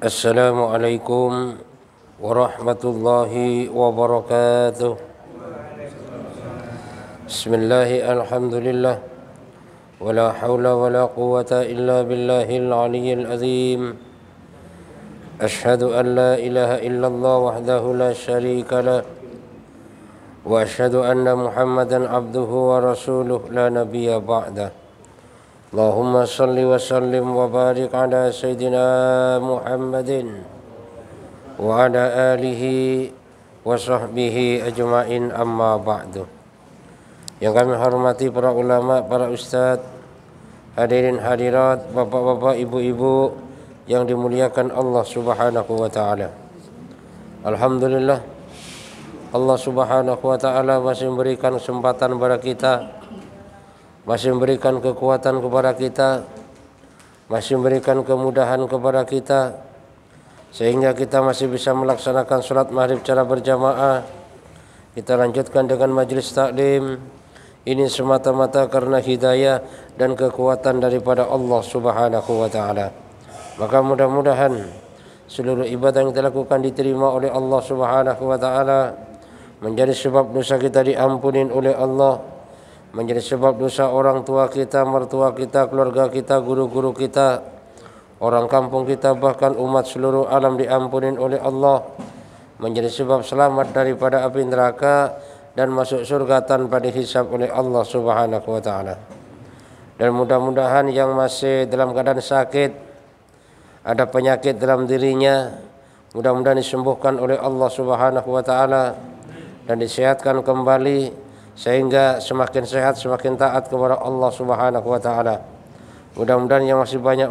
Assalamualaikum warahmatullahi wabarakatuh. Bismillahi alhamdulillah. Wala hawla wala quwata illa billahil aliyyil azim. Ashhadu an la ilaha illallah wahdahu la syarika lah. Wa ashhadu anna Muhammadan abduhu wa rasuluh la nabiyya ba'dah. Allahumma salli wa sallim wa barik ala Sayyidina Muhammadin wa ala alihi wa sahbihi ajma'in, amma ba'du. Yang kami hormati para ulama, para ustadz, hadirin hadirat, bapak-bapak, ibu-ibu yang dimuliakan Allah Subhanahu wa ta'ala. Alhamdulillah, Allah Subhanahu wa ta'ala masih memberikan kesempatan kepada kita, masih memberikan kekuatan kepada kita, masih memberikan kemudahan kepada kita, sehingga kita masih bisa melaksanakan sholat maghrib secara berjamaah. Kita lanjutkan dengan majlis taklim. Ini semata-mata karena hidayah dan kekuatan daripada Allah Subhanahu wa ta'ala. Maka mudah-mudahan seluruh ibadah yang kita lakukan diterima oleh Allah Subhanahu wa ta'ala, menjadi sebab dosa kita diampunin oleh Allah, menjadi sebab dosa orang tua kita, mertua kita, keluarga kita, guru-guru kita, orang kampung kita, bahkan umat seluruh alam diampunin oleh Allah, menjadi sebab selamat daripada api neraka dan masuk surga tanpa dihisab oleh Allah Subhanahu wa ta'ala. Dan mudah-mudahan yang masih dalam keadaan sakit, ada penyakit dalam dirinya, mudah-mudahan disembuhkan oleh Allah Subhanahu wa ta'ala dan disehatkan kembali, sehingga semakin sehat, semakin taat kepada Allah Subhanahu wa ta'ala. Mudah-mudahan yang masih banyak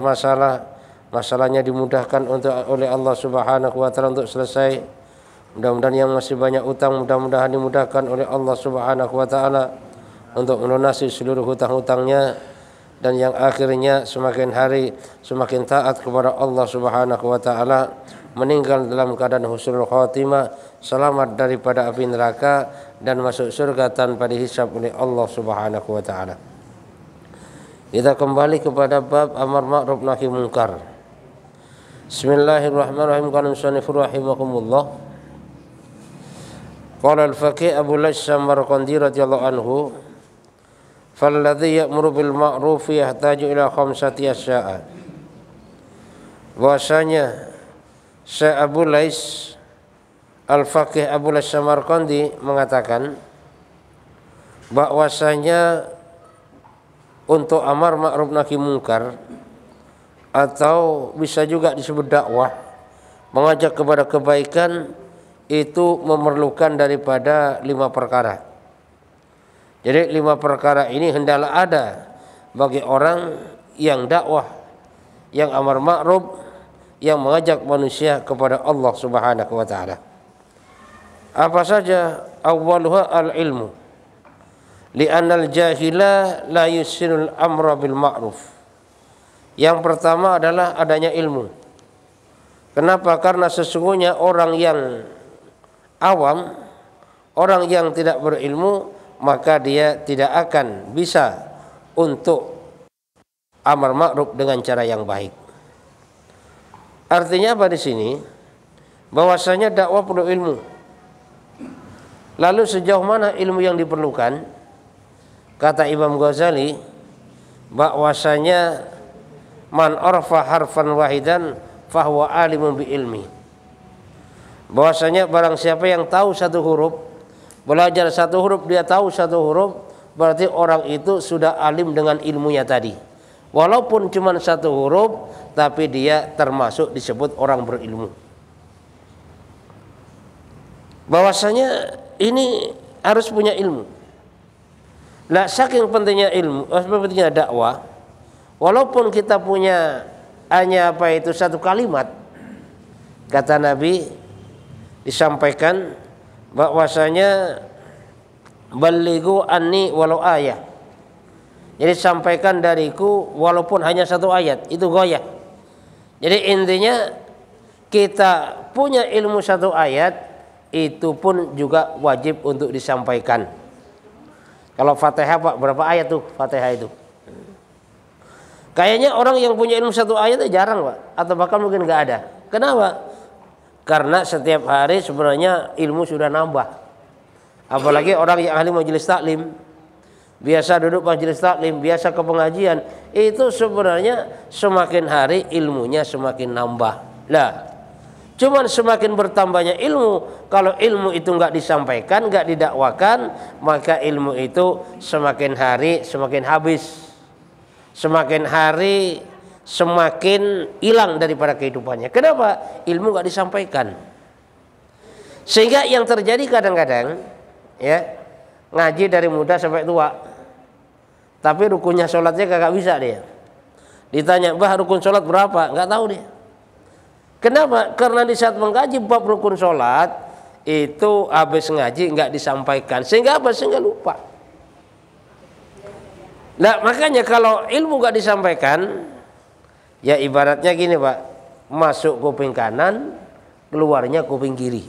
masalahnya dimudahkan oleh Allah Subhanahu wa ta'ala untuk selesai. Mudah-mudahan yang masih banyak utang mudah-mudahan dimudahkan oleh Allah Subhanahu wa taala untuk melunasi seluruh hutang-hutangnya, dan yang akhirnya semakin hari semakin taat kepada Allah Subhanahu wa taala, meninggal dalam keadaan husnul khatimah, selamat daripada api neraka dan masuk surga tanpa dihisab oleh Allah Subhanahu wa taala. Kita kembali kepada bab amar ma'ruf nahi munkar. Bismillahirrahmanirrahim. Qala musannifur rahimakumullah. Qala al-faqih Abu Lays Samarqandi radhiyallahu anhu, falladhi ya'muru bil ma'ruf yahtaju ila khamsati asya'a. Bahwasanya Syekh Abu Lays Al-Faqih Abu Lays Samarqandi mengatakan bahwasanya untuk amar ma'ruf nahi munkar, atau bisa juga disebut dakwah, mengajak kepada kebaikan, itu memerlukan daripada 5 perkara. Jadi 5 perkara ini hendaklah ada bagi orang yang dakwah, yang amar ma'ruf, yang mengajak manusia kepada Allah Subhanahu wa taala. Apa saja? Awwaluha al-ilmu. Li'anna al-jahila la yusinul amra bil ma'ruf. Yang pertama adalah adanya ilmu. Kenapa? Karena sesungguhnya orang yang awam, orang yang tidak berilmu, maka dia tidak akan bisa untuk amar ma'ruf dengan cara yang baik. Artinya apa di sini? Bahwasanya dakwah perlu ilmu. Lalu sejauh mana ilmu yang diperlukan? Kata Imam Ghazali bahwasanya man arfa harfan wahidan fahuwa alimun bi ilmi. Bahwasanya barang siapa yang tahu satu huruf, belajar satu huruf, dia tahu satu huruf, berarti orang itu sudah alim dengan ilmunya tadi. Walaupun cuma satu huruf, tapi dia termasuk disebut orang berilmu. Bahwasanya ini harus punya ilmu. Lah saking pentingnya ilmu, pentingnya dakwah, walaupun kita punya hanya apa itu satu kalimat, kata Nabi disampaikan bahwasanya balighu anni walau ayah. Jadi sampaikan dariku walaupun hanya satu ayat, itu goyah. Jadi intinya kita punya ilmu satu ayat, itu pun juga wajib untuk disampaikan. Kalau Fatihah Pak, berapa ayat tuh Fatihah itu? Kayaknya orang yang punya ilmu satu ayat itu jarang Pak, atau bahkan mungkin nggak ada. Kenapa? Karena setiap hari sebenarnya ilmu sudah nambah. Apalagi orang yang ahli majelis taklim, biasa duduk majelis taklim, biasa ke pengajian, itu sebenarnya semakin hari ilmunya semakin nambah. Lah, cuman semakin bertambahnya ilmu, kalau ilmu itu nggak disampaikan, nggak didakwakan, maka ilmu itu semakin hari semakin habis, semakin hari semakin hilang daripada kehidupannya. Kenapa? Ilmu nggak disampaikan. Sehingga yang terjadi kadang-kadang, ya, ngaji dari muda sampai tua, tapi rukunnya sholatnya kagak bisa dia. Ditanya, bah rukun sholat berapa? Nggak tahu dia. Kenapa? Karena di saat mengkaji bab rukun sholat itu habis ngaji nggak disampaikan, sehingga apa? Sehingga lupa. Nah makanya kalau ilmu nggak disampaikan, ya ibaratnya gini Pak, masuk kuping kanan, keluarnya kuping kiri.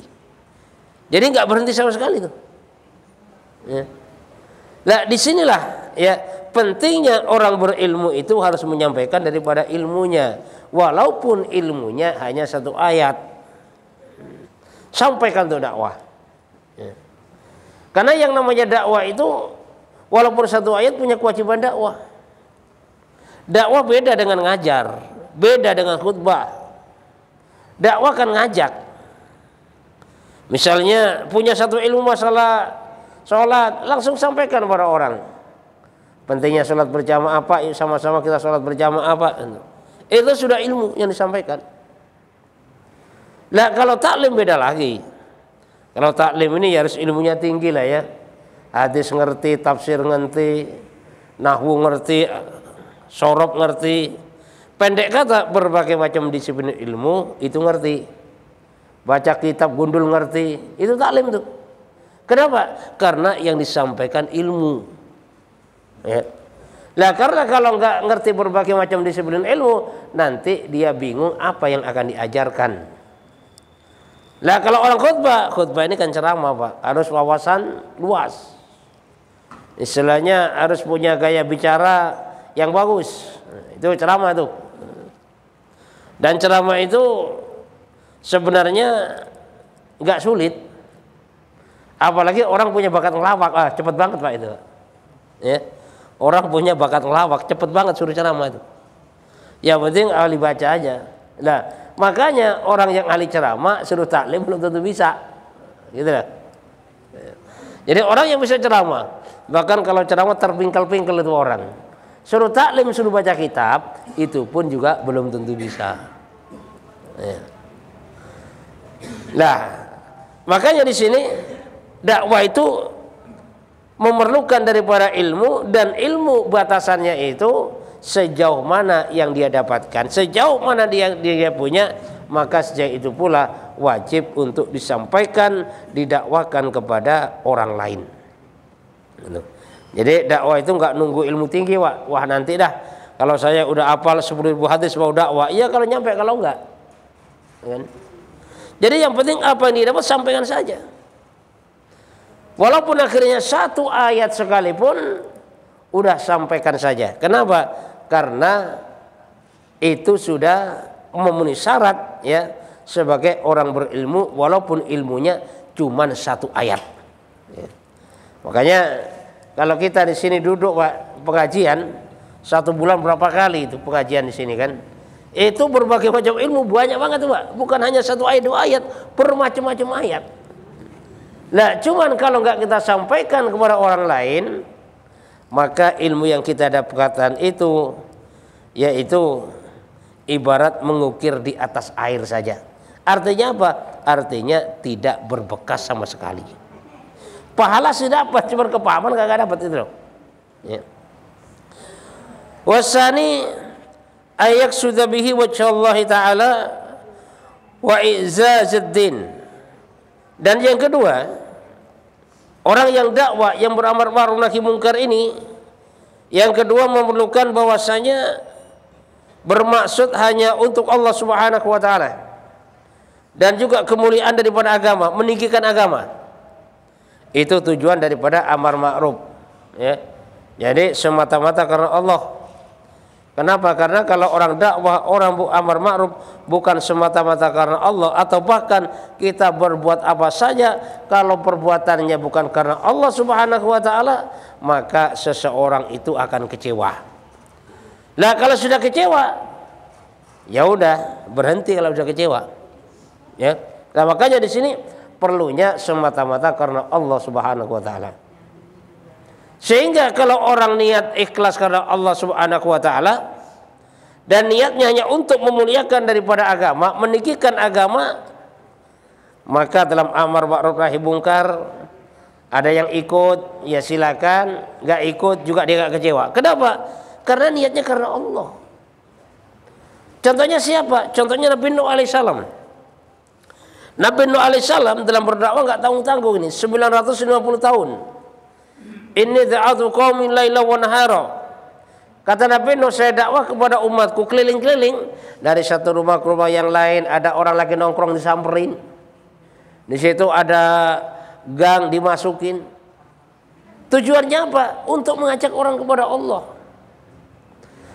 Jadi nggak berhenti sama sekali tuh. Ya. Nah disinilah ya pentingnya orang berilmu itu harus menyampaikan daripada ilmunya, walaupun ilmunya hanya satu ayat. Sampaikan untuk dakwah. Ya. Karena yang namanya dakwah itu walaupun satu ayat punya kewajiban dakwah. Dakwah beda dengan ngajar, beda dengan khutbah. Dakwah kan ngajak. Misalnya punya satu ilmu masalah sholat, langsung sampaikan kepada orang. Pentingnya sholat berjamaah apa? Sama-sama kita sholat berjamaah apa? Itu sudah ilmu yang disampaikan. Nah kalau taklim beda lagi. Kalau taklim ini ya harus ilmunya tinggi lah ya. Hadis ngerti, tafsir ngerti, nahwu ngerti, sorob ngerti, pendek kata berbagai macam disiplin ilmu itu ngerti. baca kitab gundul ngerti, itu taklim tuh. Kenapa? Karena yang disampaikan ilmu. Ya. Nah, karena kalau nggak ngerti berbagai macam disiplin ilmu, nanti dia bingung apa yang akan diajarkan. Nah, kalau orang khutbah ini kan ceramah, Pak, harus wawasan luas. Istilahnya harus punya gaya bicara yang bagus. Itu ceramah tuh. Dan ceramah itu sebenarnya nggak sulit. Apalagi orang punya bakat ngelawak, cepet banget Pak itu. Ya. Orang punya bakat ngelawak, cepet banget suruh ceramah itu. Yang penting ahli baca aja. Nah, makanya orang yang ahli ceramah suruh taklim belum tentu bisa. Gitu lah. Jadi orang yang bisa ceramah, bahkan kalau ceramah terpingkel-pingkel itu orang. Suruh taklim, suruh baca kitab, itu pun juga belum tentu bisa. Ya. Nah, makanya di sini dakwah itu memerlukan daripada ilmu, dan ilmu batasannya itu sejauh mana yang dia dapatkan, sejauh mana dia punya, maka sejauh itu pula wajib untuk disampaikan, didakwakan kepada orang lain. Jadi dakwah itu nggak nunggu ilmu tinggi, wah nanti dah kalau saya udah hafal 10.000 hadis mau dakwah. Iya kalau nyampe, kalau enggak. Jadi yang penting apa yang didapat sampaikan saja. Walaupun akhirnya satu ayat sekalipun, udah sampaikan saja. Kenapa? Karena itu sudah memenuhi syarat ya sebagai orang berilmu, walaupun ilmunya cuma satu ayat. Ya. Makanya kalau kita di sini duduk Pak, pengajian 1 bulan berapa kali itu pengajian di sini kan? Itu berbagai macam ilmu banyak banget tuh Pak. Bukan hanya 1 ayat 2 ayat, bermacam-macam ayat. Nah, cuman kalau nggak kita sampaikan kepada orang lain, maka ilmu yang kita dapatkan itu yaitu ibarat mengukir di atas air saja. Artinya apa? Artinya tidak berbekas sama sekali. Pahala sih dapat, cuma kepahaman nggak dapat itu loh. Ya. Wasani ayak sudah bihi wajhallahi ta'ala wa i'zazuddin. Dan yang kedua, orang yang dakwah, yang beramar ma'ruf nahi munkar ini, yang kedua memerlukan bahwasanya bermaksud hanya untuk Allah Subhanahu wa taala, dan juga kemuliaan daripada agama, meninggikan agama. Itu tujuan daripada amar ma'ruf ya. Jadi semata-mata karena Allah. Kenapa? Karena kalau orang dakwah, orang amar ma'ruf bukan semata-mata karena Allah, atau bahkan kita berbuat apa saja kalau perbuatannya bukan karena Allah Subhanahu wa taala, maka seseorang itu akan kecewa. Nah, kalau sudah kecewa, ya udah berhenti kalau sudah kecewa. Ya. Nah, makanya di sini perlunya semata-mata karena Allah Subhanahu wa taala. Sehingga kalau orang niat ikhlas karena Allah Subhanahu wa taala dan niatnya hanya untuk memuliakan daripada agama, meninggikan agama, maka dalam amar ma'ruf nahi munkar ada yang ikut, ya silakan, nggak ikut juga dia nggak kecewa. Kenapa? Karena niatnya karena Allah. Contohnya siapa? Contohnya Nabi Nuh alaihissalam. Nabi Nuh alaihissalam dalam berdakwah nggak tanggung-tanggung ini 950 tahun. Inni da'atu qaumin laila wa nahara. Kata Nabi Nuh, saya dakwah kepada umatku keliling-keliling dari satu rumah ke rumah yang lain, ada orang lagi nongkrong disamperin. Di situ ada gang dimasukin. Tujuannya apa? Untuk mengajak orang kepada Allah.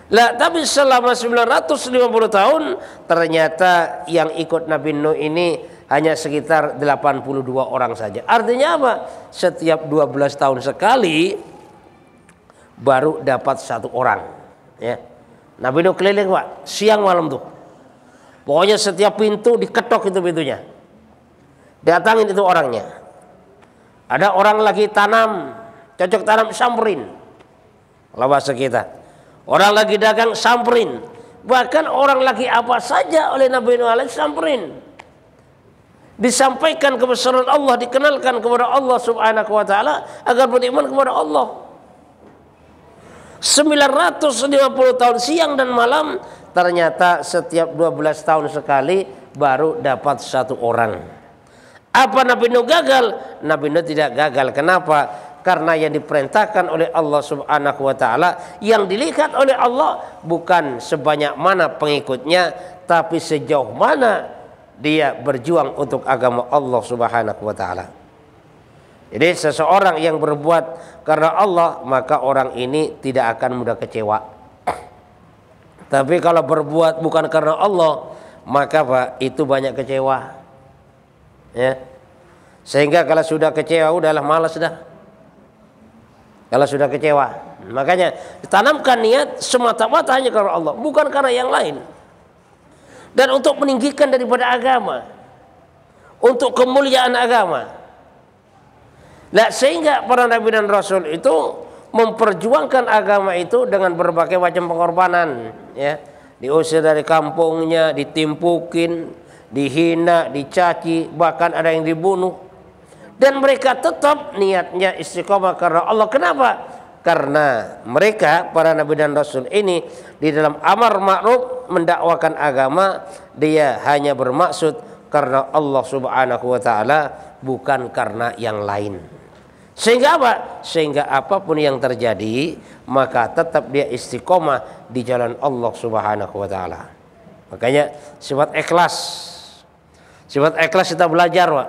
Lah, tapi selama 950 tahun ternyata yang ikut Nabi Nuh ini hanya sekitar 82 orang saja. Artinya apa? Setiap 12 tahun sekali baru dapat 1 orang. Ya. Nabi Nuh keliling Pak, siang malam tuh. Pokoknya setiap pintu diketok itu pintunya. Datangin itu orangnya. Ada orang lagi tanam, cocok tanam, samperin. Kalau bahasa kita. Orang lagi dagang, samperin. Bahkan orang lagi apa saja oleh Nabi Nuh alaihi samperin. Disampaikan kebesaran Allah, dikenalkan kepada Allah Subhanahu wa taala agar beriman kepada Allah. 950 tahun siang dan malam, ternyata setiap 12 tahun sekali baru dapat 1 orang. Apa Nabi Nuh gagal? Nabi Nuh tidak gagal. Kenapa? Karena yang diperintahkan oleh Allah Subhanahu wa taala, yang dilihat oleh Allah bukan sebanyak mana pengikutnya, tapi sejauh mana dia berjuang untuk agama Allah Subhanahu wa taala. Jadi seseorang yang berbuat karena Allah, maka orang ini tidak akan mudah kecewa. Tapi kalau berbuat bukan karena Allah, maka Pak, itu banyak kecewa. Ya. Sehingga kalau sudah kecewa udahlah malas dah. Kalau sudah kecewa, makanya ditanamkan niat semata-mata hanya karena Allah, bukan karena yang lain. Dan untuk meninggikan daripada agama, untuk kemuliaan agama. Nah, sehingga para nabi dan rasul itu memperjuangkan agama itu dengan berbagai macam pengorbanan, ya. Diusir dari kampungnya, ditimpukin, dihina, dicaci, bahkan ada yang dibunuh. Dan mereka tetap niatnya istiqomah karena Allah. Kenapa? Karena mereka para nabi dan rasul ini di dalam amar ma'ruf mendakwakan agama, dia hanya bermaksud karena Allah Subhanahu wa taala, bukan karena yang lain. Sehingga apa? Sehingga apapun yang terjadi, maka tetap dia istiqomah di jalan Allah Subhanahu wa taala. Makanya sifat ikhlas. Sifat ikhlas kita belajar, Pak.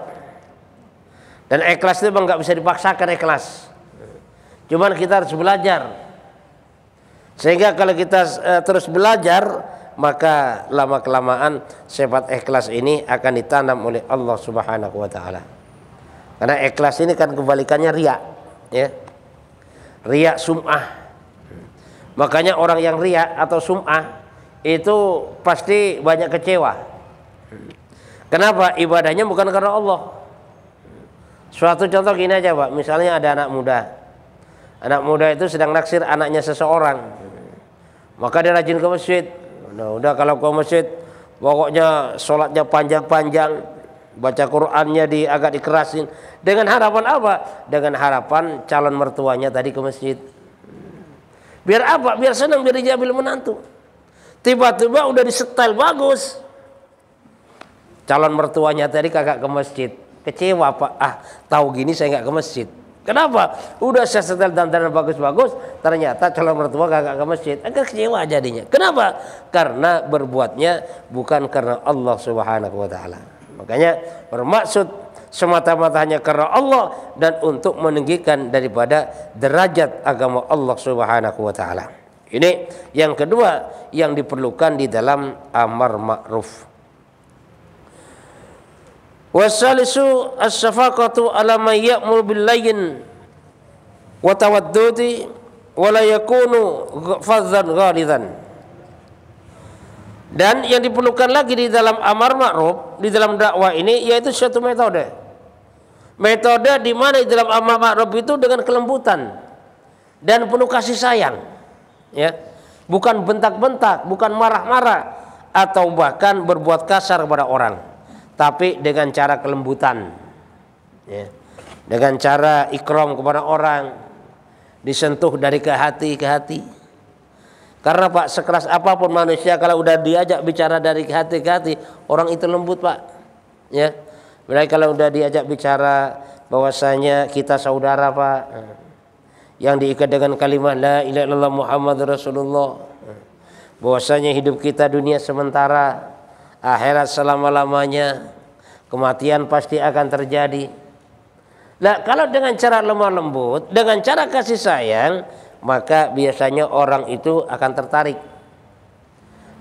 Dan ikhlas itu memang nggak bisa dipaksakan ikhlas. Cuman kita harus belajar. Sehingga kalau kita terus belajar, maka lama-kelamaan sifat ikhlas ini akan ditanam oleh Allah Subhanahu wa taala. Karena ikhlas ini kan kebalikannya riya, ya. Riya sum'ah. Makanya orang yang riya atau sum'ah itu pasti banyak kecewa. Kenapa? Ibadahnya bukan karena Allah. Suatu contoh gini aja, Pak. Misalnya ada anak muda. Anak muda itu sedang naksir anaknya seseorang. Maka dia rajin ke masjid. Udah kalau ke masjid, pokoknya sholatnya panjang-panjang, baca Qur'annya agak dikerasin. Dengan harapan apa? Dengan harapan calon mertuanya tadi ke masjid. Biar apa? Biar senang, biar diambil menantu. Tiba-tiba udah disetel bagus, calon mertuanya tadi kagak ke masjid. Kecewa, Pak. Tahu gini saya nggak ke masjid. Kenapa? Udah saya setel dandanan bagus-bagus, ternyata calon mertua kagak ke masjid. Agak kecewa jadinya. Kenapa? Karena berbuatnya bukan karena Allah Subhanahu wa taala. Makanya bermaksud semata-mata hanya karena Allah dan untuk meninggikan daripada derajat agama Allah Subhanahu wa taala. Ini yang kedua yang diperlukan di dalam amar ma'ruf. Wasalisu as-safaqatu ala man ya'mur bil layyin wa tawaddudi wa la yakunu fadhan ghalidan. Dan yang diperlukan lagi di dalam amar ma'ruf, di dalam dakwah ini, yaitu suatu metode. Metode di mana di dalam amar ma'ruf itu dengan kelembutan dan penuh kasih sayang, ya. Bukan bentak-bentak, bukan marah-marah atau bahkan berbuat kasar kepada orang, tapi dengan cara kelembutan, ya. Dengan cara ikram kepada orang, disentuh dari ke hati ke hati. Karena Pak, sekeras apapun manusia, kalau udah diajak bicara dari hati ke hati, orang itu lembut, Pak, ya. Mereka kalau udah diajak bicara bahwasanya kita saudara, Pak, yang diikat dengan kalimat la ilaha illallah Muhammadur Rasulullah, bahwasanya hidup kita dunia sementara, akhirat selama-lamanya, kematian pasti akan terjadi. Nah, kalau dengan cara lemah lembut, dengan cara kasih sayang, maka biasanya orang itu akan tertarik.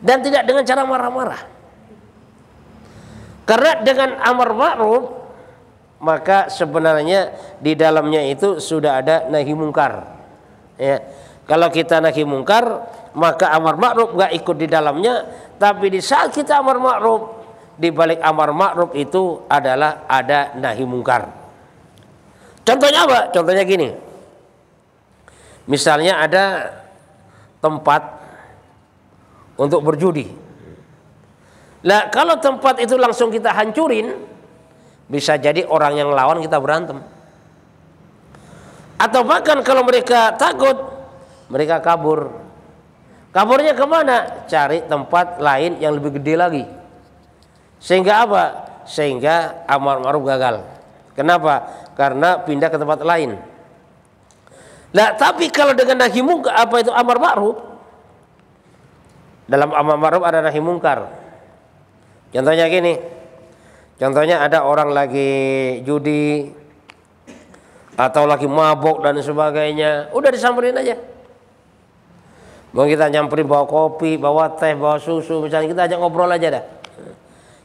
Dan tidak dengan cara marah-marah. Karena dengan amar ma'ruf, maka sebenarnya di dalamnya itu sudah ada nahi mungkar, ya. Kalau kita nahi mungkar, maka amar ma'ruf gak ikut di dalamnya. Tapi di saat kita amar ma'ruf, di balik amar ma'ruf itu adalah ada nahi mungkar. Contohnya apa? Contohnya gini. Misalnya ada tempat untuk berjudi. Nah, kalau tempat itu langsung kita hancurin, bisa jadi orang yang lawan kita berantem. Atau bahkan kalau mereka takut, mereka kabur. Kaburnya kemana? Cari tempat lain yang lebih gede lagi, Sehingga apa? Sehingga amar ma'ruf gagal. Kenapa? Karena pindah ke tempat lain. Nah, tapi kalau dengan nahi mungkar, apa itu amar ma'ruf? Dalam amar ma'ruf ada nahi mungkar. Contohnya gini. Contohnya ada orang lagi judi atau lagi mabok dan sebagainya, udah disamperin aja. Mau kita nyamperin bawa kopi, bawa teh, bawa susu, misalnya kita ajak ngobrol aja dah.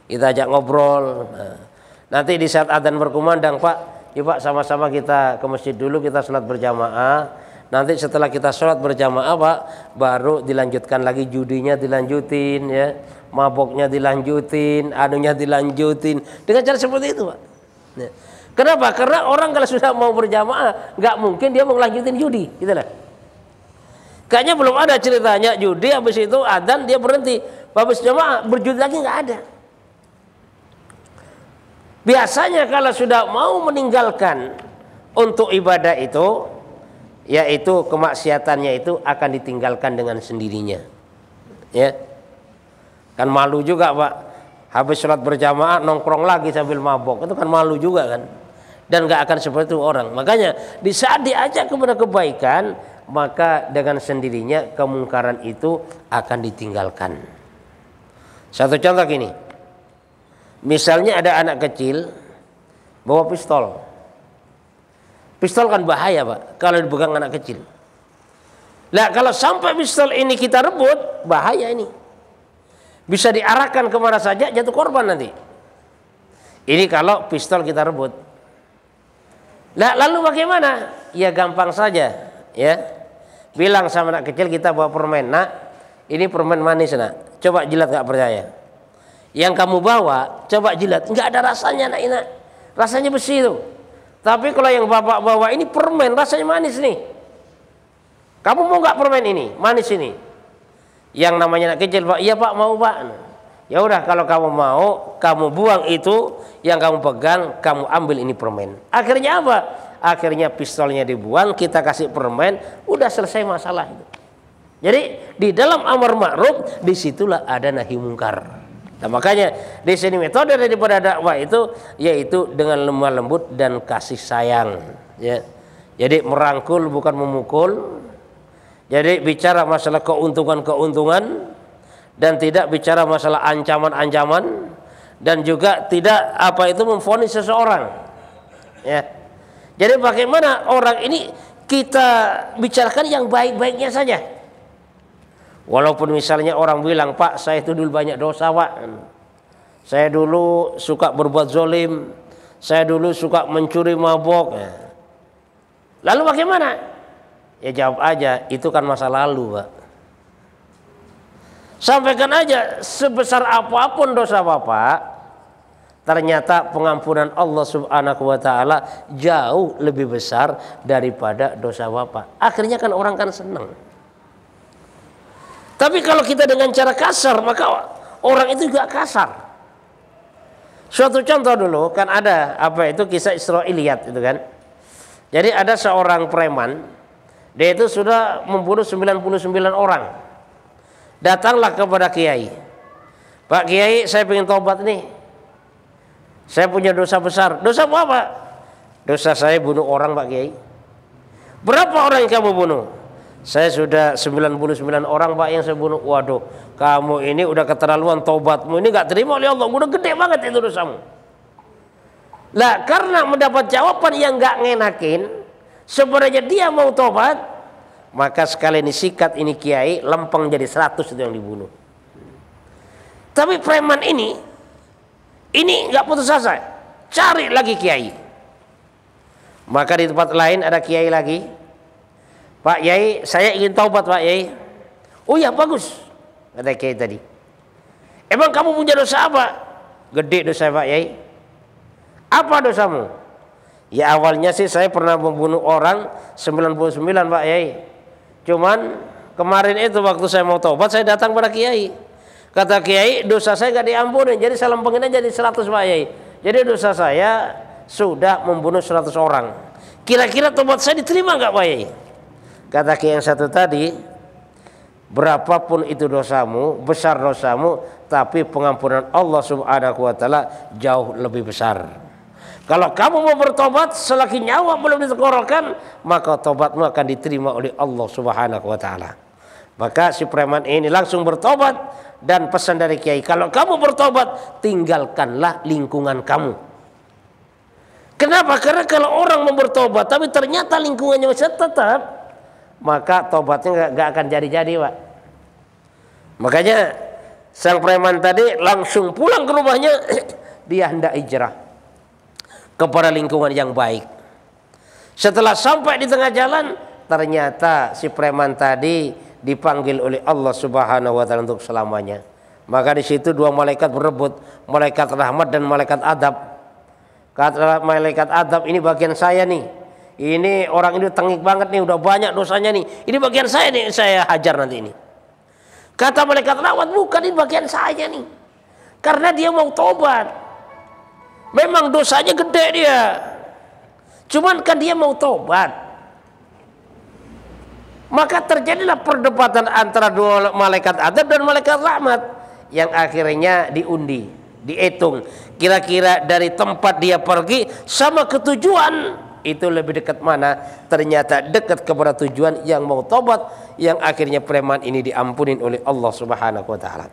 Kita ajak ngobrol. Nah, nanti di saat adzan berkumandang, Pak, ya Pak, sama-sama kita ke masjid dulu, kita sholat berjamaah. Nanti setelah kita sholat berjamaah, Pak, baru dilanjutkan lagi judinya, dilanjutin ya, maboknya dilanjutin, anunya dilanjutin, dengan cara seperti itu, Pak. Ya. Kenapa? Karena orang kalau sudah mau berjamaah, nggak mungkin dia mau lanjutin judi, gitu lah. Kayaknya belum ada ceritanya judi, habis itu adzan dia berhenti, habis jamaah berjudi lagi nggak ada. Biasanya kalau sudah mau meninggalkan untuk ibadah itu, yaitu kemaksiatannya itu akan ditinggalkan dengan sendirinya. Ya. Kan malu juga, Pak. Habis sholat berjamaah nongkrong lagi sambil mabok, itu kan malu juga kan. Dan nggak akan seperti itu orang. Makanya di saat diajak kepada kebaikan, maka dengan sendirinya kemungkaran itu akan ditinggalkan. Satu contoh gini. Misalnya ada anak kecil bawa pistol. Pistol kan bahaya, Pak, kalau dipegang anak kecil. Nah, kalau sampai pistol ini kita rebut, bahaya ini. Bisa diarahkan kemana saja, jatuh korban nanti. Ini kalau pistol kita rebut. Nah, lalu bagaimana? Ya gampang saja, ya. Bilang sama anak kecil, kita bawa permen, nak, ini permen manis, nak. Coba jilat, nggak percaya. Yang kamu bawa, coba jilat, nggak ada rasanya, nak, ini. Rasanya besi itu. Tapi kalau yang bapak bawa ini permen, rasanya manis nih. Kamu mau nggak permen ini, manis ini? Yang namanya anak kecil, Pak, iya Pak, mau Pak. Ya udah, kalau kamu mau, kamu buang itu, yang kamu pegang, kamu ambil ini permen. Akhirnya apa? Akhirnya pistolnya dibuang, kita kasih permen, udah selesai masalah itu. Jadi di dalam amar ma'ruf disitulah ada nahi mungkar. Nah, makanya di sini metode daripada dakwah itu yaitu dengan lemah lembut dan kasih sayang. Ya. Jadi merangkul bukan memukul. Jadi bicara masalah keuntungan-keuntungan dan tidak bicara masalah ancaman-ancaman dan juga tidak apa itu memvonis seseorang. Ya. Jadi bagaimana orang ini kita bicarakan yang baik-baiknya saja. Walaupun misalnya orang bilang, Pak, saya itu dulu banyak dosa, Pak. Saya dulu suka berbuat zolim. Saya dulu suka mencuri, mabok. Lalu bagaimana? Ya jawab aja, itu kan masa lalu, Pak. Sampaikan aja, sebesar apapun dosa Bapak, ternyata pengampunan Allah Subhanahu wa Ta'ala jauh lebih besar daripada dosa Bapak. Akhirnya kan orang kan senang. Tapi kalau kita dengan cara kasar, maka orang itu juga kasar. Suatu contoh dulu, kan ada apa itu kisah Israiliyat itu kan. Jadi ada seorang preman, dia itu sudah membunuh 99 orang. Datanglah kepada kiai. Pak Kiai, saya pengen tobat nih. Saya punya dosa besar. Dosa apa? Dosa saya bunuh orang, Pak Kiai. Berapa orang yang kamu bunuh? Saya sudah 99 orang, Pak, yang saya bunuh. Waduh, kamu ini udah keterlaluan, tobatmu ini gak terima oleh Allah. Udah gede banget itu dosamu. Lah, karena mendapat jawaban yang gak ngenakin, sebenarnya dia mau tobat, maka sekalian disikat ini kiai, lempeng jadi 100 itu yang dibunuh. Tapi preman ini gak putus asa, cari lagi kiai. Maka di tempat lain ada kiai lagi. Pak Yai, saya ingin taubat, Pak Yai. Oh ya, bagus, kata kiai tadi. Emang kamu punya dosa apa? Gede dosa, Pak Yai. Apa dosamu? Ya awalnya sih saya pernah membunuh orang 99, Pak Yai. Cuman kemarin itu waktu saya mau taubat, saya datang pada kiai. Kata kiai, dosa saya gak diampuni, jadi saya lempengin aja jadi 100, Pak Yai. Jadi dosa saya sudah membunuh 100 orang. Kira-kira taubat saya diterima gak, Pak Yai? Kata kiai yang satu tadi, berapapun itu dosamu, besar dosamu, tapi pengampunan Allah Subhanahu wa taala jauh lebih besar. Kalau kamu mau bertobat selagi nyawa belum ditenggorokan, maka tobatmu akan diterima oleh Allah Subhanahu wa taala. Maka si preman ini langsung bertobat, dan pesan dari kiai, kalau kamu bertobat, tinggalkanlah lingkungan kamu. Kenapa? Karena kalau orang mau bertobat tapi ternyata lingkungannya masih tetap, maka tobatnya nggak akan jadi-jadi, Pak. Makanya sang preman tadi langsung pulang ke rumahnya, dia hendak hijrah kepada lingkungan yang baik. Setelah sampai di tengah jalan, ternyata si preman tadi dipanggil oleh Allah Subhanahu wa taala untuk selamanya. Maka di situ dua malaikat berebut, malaikat rahmat dan malaikat adab. Kata malaikat adab, ini bagian saya nih. Ini orang ini tengik banget nih, udah banyak dosanya nih. Ini bagian saya nih, saya hajar nanti ini. Kata malaikat rahmat, bukan, ini bagian saya nih. Karena dia mau tobat. Memang dosanya gede dia, cuman kan dia mau tobat. Maka terjadilah perdebatan antara dua malaikat adab dan malaikat rahmat, yang akhirnya diundi, dihitung. Kira-kira dari tempat dia pergi sama ke tujuan, itu lebih dekat mana? Ternyata dekat kepada tujuan, yang mau tobat, yang akhirnya preman ini diampunin oleh Allah Subhanahu wa taala.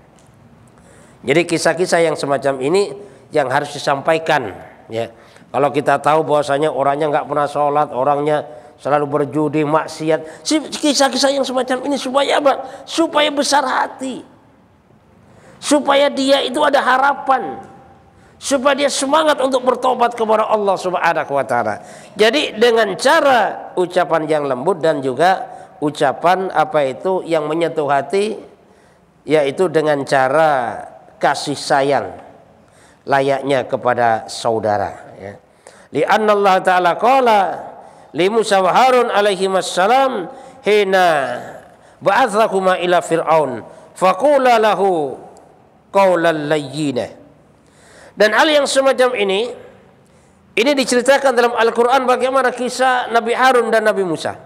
Jadi kisah-kisah yang semacam ini yang harus disampaikan, ya. Kalau kita tahu bahwasanya orangnya nggak pernah sholat, orangnya selalu berjudi, maksiat, kisah-kisah yang semacam ini supaya apa? Supaya besar hati, supaya dia itu ada harapan, supaya dia semangat untuk bertobat kepada Allah Subhanahu wa taala. Jadi dengan cara ucapan yang lembut dan juga ucapan yang menyentuh hati, yaitu dengan cara kasih sayang layaknya kepada saudara, ya. Li'anna Allah Ta'ala qala li Musa wa Harun alaihi wassalam hina ba'athakuma ila fir'aun faqula lahu qawlan layyinah. Dan hal yang semacam ini diceritakan dalam Al-Quran, bagaimana kisah Nabi Harun dan Nabi Musa.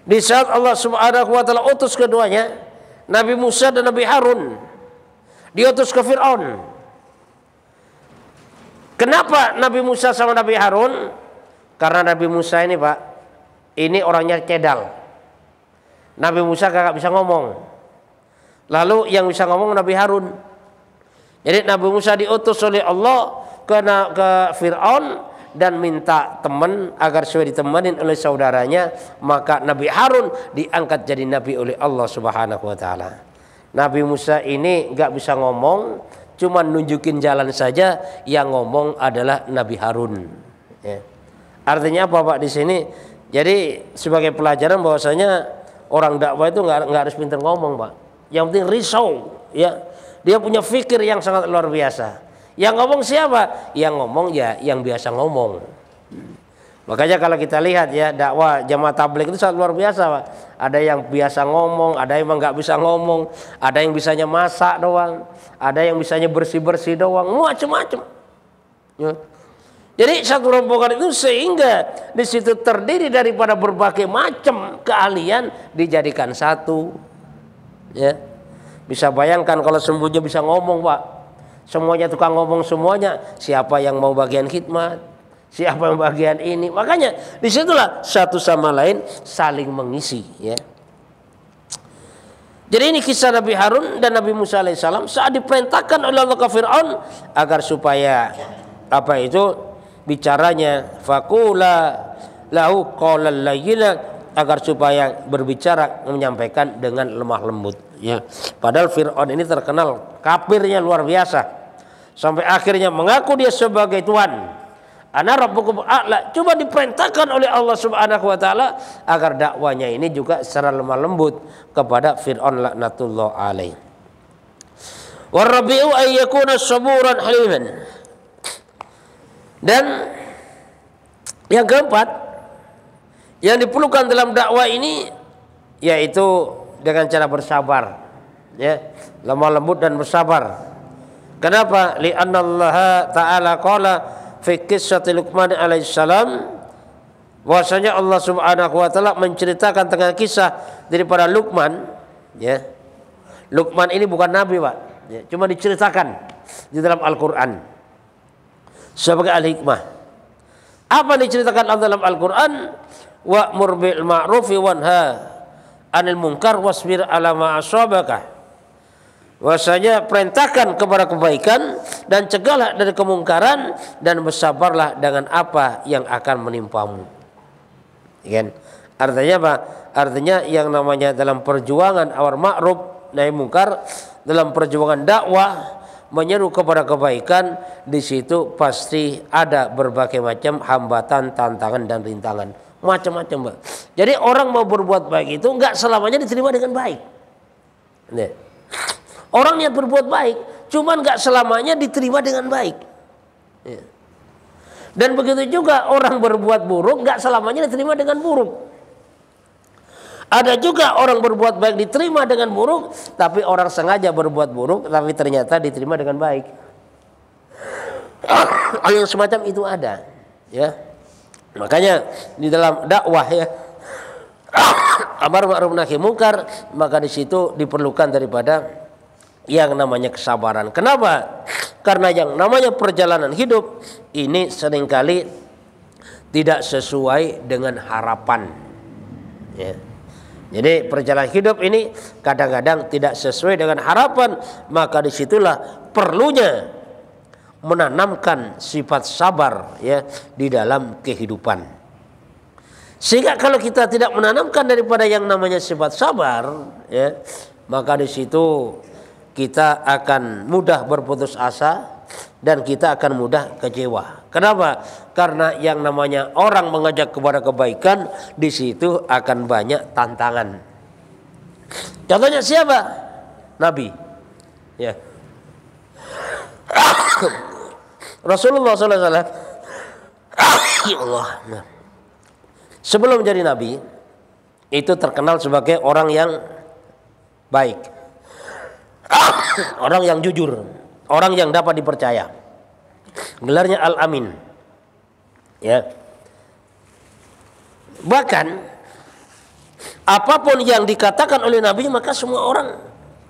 Di saat Allah Subhanahu wa taala utus keduanya, Nabi Musa dan Nabi Harun, diutus ke Fir'aun. Kenapa Nabi Musa sama Nabi Harun? Karena Nabi Musa ini, Pak, ini orangnya cedal. Nabi Musa kagak bisa ngomong. Lalu yang bisa ngomong Nabi Harun. Jadi Nabi Musa diutus oleh Allah ke Fir'aun dan minta teman agar supaya ditemanin oleh saudaranya. Maka Nabi Harun diangkat jadi nabi oleh Allah Subhanahu wa taala. Nabi Musa ini nggak bisa ngomong, cuma nunjukin jalan saja, yang ngomong adalah Nabi Harun, ya. Artinya apa, Pak, di sini? Jadi sebagai pelajaran bahwasanya orang dakwah itu nggak harus pintar ngomong, Pak. Yang penting risau, ya. Dia punya fikir yang sangat luar biasa. Yang ngomong siapa? Yang ngomong ya yang biasa ngomong. Makanya kalau kita lihat, ya, dakwah jamaah tabligh itu sangat luar biasa, Pak. Ada yang biasa ngomong, ada yang nggak bisa ngomong, ada yang bisanya masak doang, ada yang bisanya bersih-bersih doang, macam-macam. Ya. Jadi satu rombongan itu sehingga di situ terdiri daripada berbagai macam keahlian dijadikan satu. Ya. Bisa bayangkan kalau semuanya bisa ngomong, Pak. Semuanya tukang ngomong semuanya, siapa yang mau bagian khidmat? Siapa yang bagian ini? Makanya disitulah satu sama lain saling mengisi, ya. Jadi ini kisah Nabi Harun dan Nabi Musa alaihissalam saat diperintahkan oleh Allah ke Fir'aun agar supaya bicaranya faqula lahu qawlan layyina, agar supaya berbicara menyampaikan dengan lemah lembut, ya. Padahal Fir'aun ini terkenal kafirnya luar biasa, sampai akhirnya mengaku dia sebagai Tuhan. Ana rabbukum a'la, coba diperintahkan oleh Allah Subhanahu wa taala agar dakwanya ini juga secara lemah lembut kepada Fir'aun laknatullah alaih. Warabi'u ay yakuna saburan haliman. Dan yang keempat yang diperlukan dalam dakwah ini yaitu dengan cara bersabar, ya, lemah lembut dan bersabar. Kenapa? Li'anna Allah Ta'ala qala fi qissati Luqman alaihissalam, bahwasanya Allah Subhanahu wa taala menceritakan tentang kisah daripada Luqman, Ya. Luqman ini bukan nabi, Pak. Ya, cuma diceritakan di dalam Al-Qur'an sebagai al-hikmah. Apa diceritakan dalam Al-Qur'an? Wa'mur bil ma'rufi wanha 'anil munkar wasbir 'ala ma asabaka. Bahwasanya perintahkan kepada kebaikan dan cegahlah dari kemungkaran dan bersabarlah dengan apa yang akan menimpamu. Kan? Artinya apa? Artinya yang namanya dalam perjuangan amar ma'ruf nahi munkar, dalam perjuangan dakwah menyeru kepada kebaikan, di situ pasti ada berbagai macam hambatan, tantangan dan rintangan, macam-macam, Mbak. Jadi orang mau berbuat baik itu enggak selamanya diterima dengan baik. Nih. Orang niat berbuat baik, cuman enggak selamanya diterima dengan baik. Ya. Dan begitu juga orang berbuat buruk enggak selamanya diterima dengan buruk. Ada juga orang berbuat baik diterima dengan buruk, tapi orang sengaja berbuat buruk tapi ternyata diterima dengan baik. Yang semacam itu ada, ya. Makanya di dalam dakwah ya, amar ma'ruf nahi munkar, maka di situ diperlukan daripada yang namanya kesabaran. Kenapa? Karena yang namanya perjalanan hidup ini seringkali tidak sesuai dengan harapan. Ya. Jadi perjalanan hidup ini kadang-kadang tidak sesuai dengan harapan, maka disitulah perlunya menanamkan sifat sabar ya di dalam kehidupan. Sehingga kalau kita tidak menanamkan daripada yang namanya sifat sabar, ya, maka di situ kita akan mudah berputus asa dan kita akan mudah kecewa. Kenapa? Karena yang namanya orang mengajak kepada kebaikan, di situ akan banyak tantangan. Contohnya siapa? Nabi. Ya. Rasulullah SAW. Ya Allah. Sebelum jadi nabi, itu terkenal sebagai orang yang baik, orang yang jujur, orang yang dapat dipercaya. Gelarnya Al-Amin. Ya. Bahkan apapun yang dikatakan oleh Nabi, maka semua orang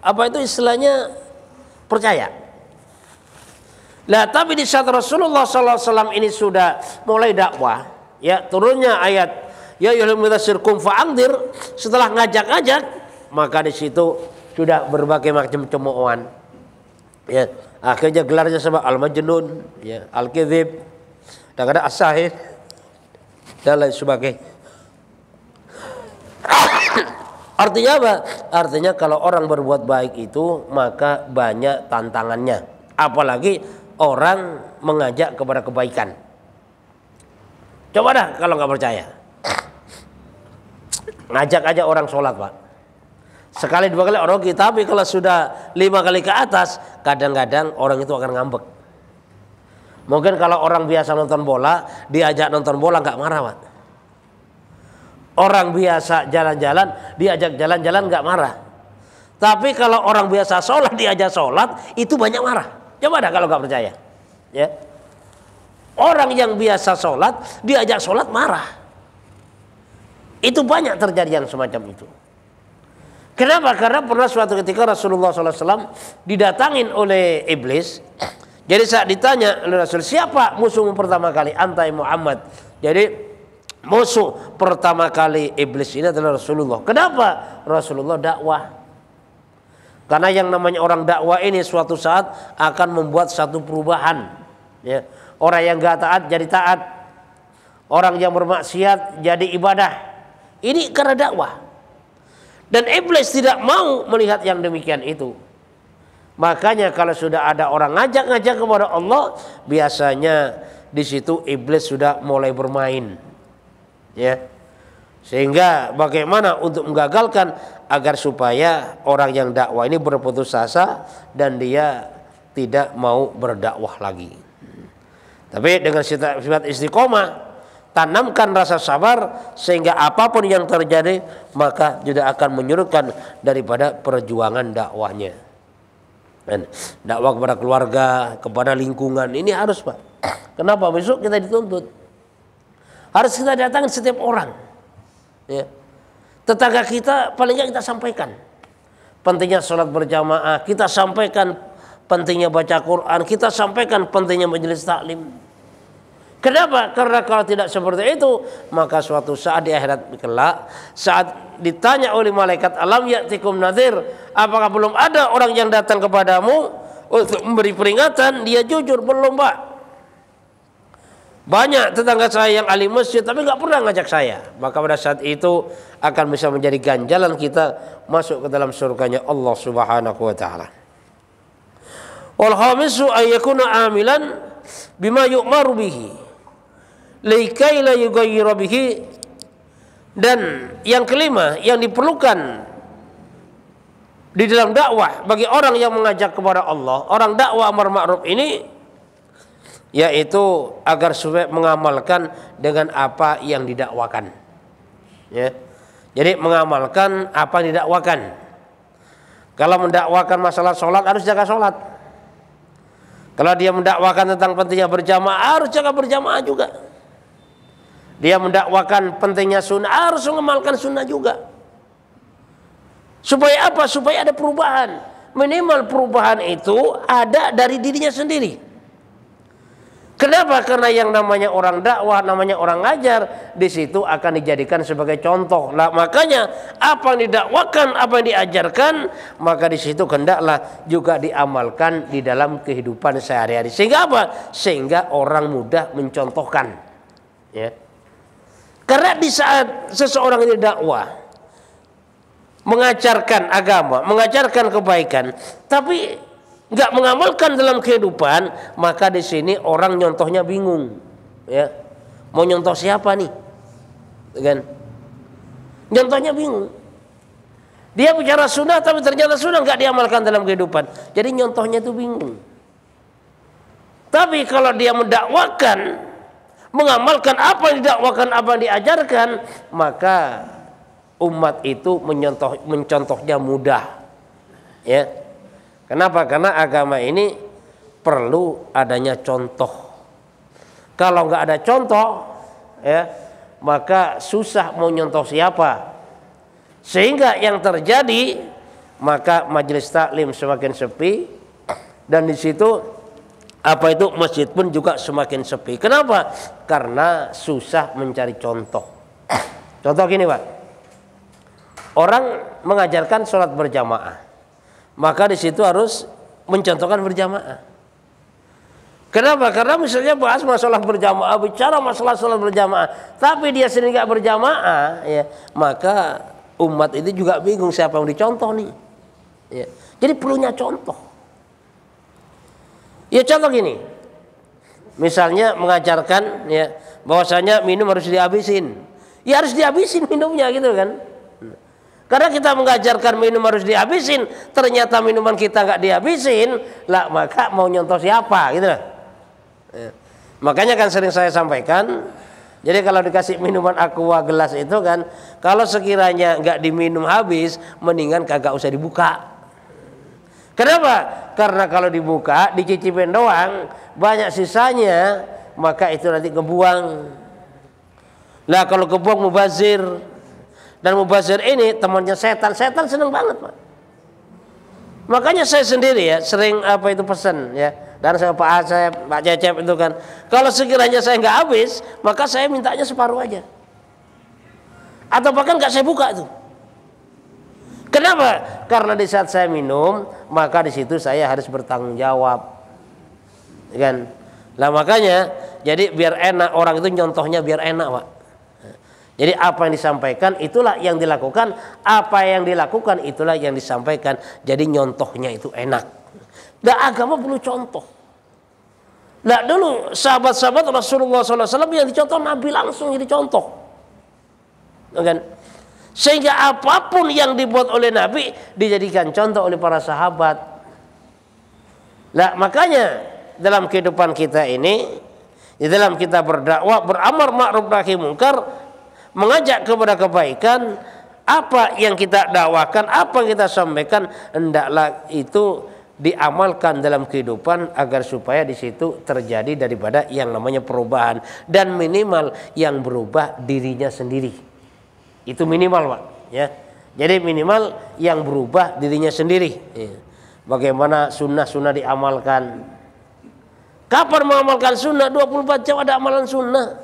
apa itu istilahnya percaya. Nah, tapi di saat Rasulullah SAW ini sudah mulai dakwah, ya, turunnya ayat ya ayyuhal mudaththir qum fa'andzir, setelah ngajak-ngajak, maka di situ sudah berbagai macam cemoohan. Ya, akhirnya gelarnya sama Al-Majnun, ya, Al-Kadzib, dan ada As-Sahih dan lain sebagainya. Artinya apa? Artinya kalau orang berbuat baik itu maka banyak tantangannya. Apalagi orang mengajak kepada kebaikan. Coba dah kalau nggak percaya, ngajak aja orang sholat, Pak. Sekali dua kali orang kita, tapi kalau sudah 5 kali ke atas, kadang-kadang orang itu akan ngambek. Mungkin kalau orang biasa nonton bola, diajak nonton bola nggak marah, Pak. Orang biasa jalan-jalan, diajak jalan-jalan nggak marah. Tapi kalau orang biasa sholat, diajak sholat, itu banyak marah. Coba dah kalau nggak percaya. Ya. Orang yang biasa sholat, diajak sholat marah. Itu banyak terjadi yang semacam itu. Kenapa? Karena pernah suatu ketika Rasulullah SAW didatangin oleh iblis. Jadi saat ditanya oleh Rasul, siapa musuhmu pertama kali? Antai Muhammad. Jadi musuh pertama kali iblis ini adalah Rasulullah. Kenapa? Rasulullah dakwah. Karena yang namanya orang dakwah ini suatu saat akan membuat satu perubahan. Ya. Orang yang gak taat jadi taat. Orang yang bermaksiat jadi ibadah. Ini karena dakwah. Dan iblis tidak mau melihat yang demikian itu. Makanya kalau sudah ada orang ngajak-ngajak kepada Allah, biasanya di situ iblis sudah mulai bermain. Ya. Sehingga bagaimana untuk menggagalkan agar supaya orang yang dakwah ini berputus asa dan dia tidak mau berdakwah lagi. Tapi dengan sifat istiqomah, tanamkan rasa sabar sehingga apapun yang terjadi maka tidak akan menyurutkan daripada perjuangan dakwahnya. Dan dakwah kepada keluarga, kepada lingkungan ini harus, Pak. Kenapa? Besok kita dituntut. Harus kita datangin setiap orang. Ya. Tetangga kita paling nggak kita sampaikan. pentingnya sholat berjamaah, kita sampaikan pentingnya baca Quran, kita sampaikan pentingnya majelis taklim. Kenapa? Karena kalau tidak seperti itu, maka suatu saat di akhirat kelak, saat ditanya oleh malaikat, alam ya'tikum nadhir, apakah belum ada orang yang datang kepadamu untuk memberi peringatan? Dia jujur, belum Pak. Banyak tetangga saya yang ahli masjid tapi nggak pernah ngajak saya. Maka pada saat itu akan bisa menjadi ganjalan kita masuk ke dalam surganya Allah Subhanahu wa taala. Wal khamisu ay yakuna amilan bima yu'maru bihi likai la yughayyiru bihi. Dan yang kelima yang diperlukan di dalam dakwah bagi orang yang mengajak kepada Allah, orang dakwah amar ma'ruf ini, yaitu agar supaya mengamalkan dengan apa yang didakwakan. Ya. Jadi mengamalkan apa yang didakwakan. Kalau mendakwakan masalah sholat harus jaga sholat. Kalau dia mendakwakan tentang pentingnya berjamaah harus jaga berjamaah juga. Dia mendakwakan pentingnya sunnah harus mengamalkan sunnah juga. Supaya apa? Supaya ada perubahan. Minimal perubahan itu ada dari dirinya sendiri. Kenapa? Karena yang namanya orang dakwah, namanya orang ngajar, di situ akan dijadikan sebagai contoh. Nah, makanya apa yang didakwakan, apa yang diajarkan, maka di situ hendaklah juga diamalkan di dalam kehidupan sehari-hari. Sehingga apa? Sehingga orang mudah mencontohkan. Ya. Karena di saat seseorang ini dakwah, mengajarkan agama, mengajarkan kebaikan, tapi nggak mengamalkan dalam kehidupan, maka di sini orang nyontohnya bingung, ya, mau nyontoh siapa nih, kan? Nyontohnya bingung. Dia bicara sunnah, tapi ternyata sunnah nggak diamalkan dalam kehidupan, jadi nyontohnya itu bingung. Tapi kalau dia mendakwakan, mengamalkan apa yang didakwakan, apa yang diajarkan, maka umat itu mencontohnya mudah, ya. Kenapa? Karena agama ini perlu adanya contoh. Kalau nggak ada contoh, ya, maka susah mau nyontoh siapa. Sehingga yang terjadi, maka majelis taklim semakin sepi, dan di situ apa itu masjid pun juga semakin sepi. Kenapa? Karena susah mencari contoh. Contoh gini, Pak. Orang mengajarkan sholat berjamaah, maka di situ harus mencontohkan berjamaah. Kenapa? Karena misalnya bahas masalah berjamaah, bicara masalah sholat berjamaah, tapi dia sendiri nggak berjamaah, ya, maka umat itu juga bingung siapa yang dicontoh nih. Ya. Jadi perlunya contoh. Ya contoh gini, misalnya mengajarkan, ya, bahwasanya minum harus dihabisin, ya harus dihabisin minumnya gitu kan. Karena kita mengajarkan minum harus dihabisin, ternyata minuman kita nggak dihabisin, lah maka mau nyontoh siapa gitu lah. Ya. Makanya kan sering saya sampaikan, jadi kalau dikasih minuman aqua gelas itu kan, kalau sekiranya nggak diminum habis, mendingan kagak usah dibuka. Kenapa? Karena kalau dibuka, dicicipin doang, banyak sisanya, maka itu nanti kebuang. Lah kalau kebuang mubazir. Dan mubazir ini temannya setan. Setan senang banget, Pak. Makanya saya sendiri ya sering apa itu pesan, ya. Dan sama Pak Asep, Pak Cecep itu kan, kalau sekiranya saya nggak habis, maka saya mintanya separuh aja. Atau bahkan nggak saya buka itu. Kenapa? Karena di saat saya minum, maka di situ saya harus bertanggung jawab, kan? Lah makanya, jadi biar enak orang itu nyontohnya biar enak, Pak. Jadi apa yang disampaikan itulah yang dilakukan, apa yang dilakukan itulah yang disampaikan. Jadi nyontohnya itu enak. Dan agama perlu contoh. Nah dulu sahabat-sahabat Rasulullah SAW yang dicontoh Nabi langsung jadi contoh, kan? Sehingga apapun yang dibuat oleh Nabi dijadikan contoh oleh para sahabat. Nah makanya dalam kehidupan kita ini, di dalam kita berdakwah, beramar ma'ruf nahi munkar, mengajak kepada kebaikan, apa yang kita dakwakan, apa yang kita sampaikan, hendaklah itu diamalkan dalam kehidupan agar supaya di situ terjadi daripada yang namanya perubahan, dan minimal yang berubah dirinya sendiri. Itu minimal, Pak, ya. Jadi minimal yang berubah dirinya sendiri. Bagaimana sunnah-sunnah diamalkan. Kapan mengamalkan sunnah? 24 jam ada amalan sunnah.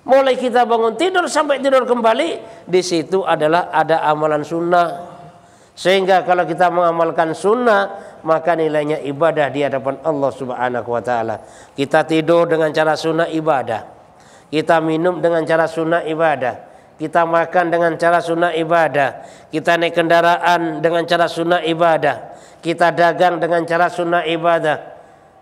Mulai kita bangun tidur sampai tidur kembali, di situ adalah ada amalan sunnah. Sehingga kalau kita mengamalkan sunnah, maka nilainya ibadah di hadapan Allah Subhanahu wa taala. Kita tidur dengan cara sunnah ibadah. Kita minum dengan cara sunnah ibadah. Kita makan dengan cara sunnah ibadah. Kita naik kendaraan dengan cara sunnah ibadah. Kita dagang dengan cara sunnah ibadah.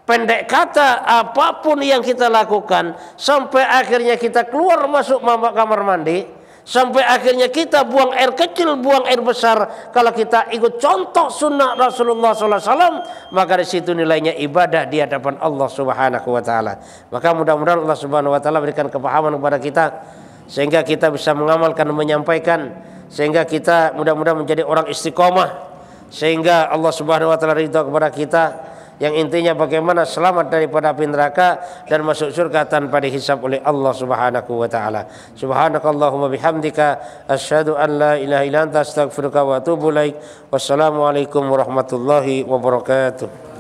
Pendek kata, apapun yang kita lakukan sampai akhirnya kita keluar masuk kamar mandi, sampai akhirnya kita buang air kecil, buang air besar, kalau kita ikut contoh sunnah Rasulullah SAW, maka di situ nilainya ibadah di hadapan Allah Subhanahu wa taala. Maka mudah-mudahan Allah Subhanahu wa taala berikan kepahaman kepada kita sehingga kita bisa mengamalkan dan menyampaikan, sehingga kita mudah-mudahan menjadi orang istiqomah, sehingga Allah Subhanahu wa taala ridha kepada kita, yang intinya bagaimana selamat daripada api neraka dan masuk surga tanpa dihisab oleh Allah Subhanahu wa taala. Subhanakallahumma bihamdika asyhadu an la ilaha illa anta astaghfiruka wa atubu ilaik. Wassalamualaikum warahmatullahi wabarakatuh.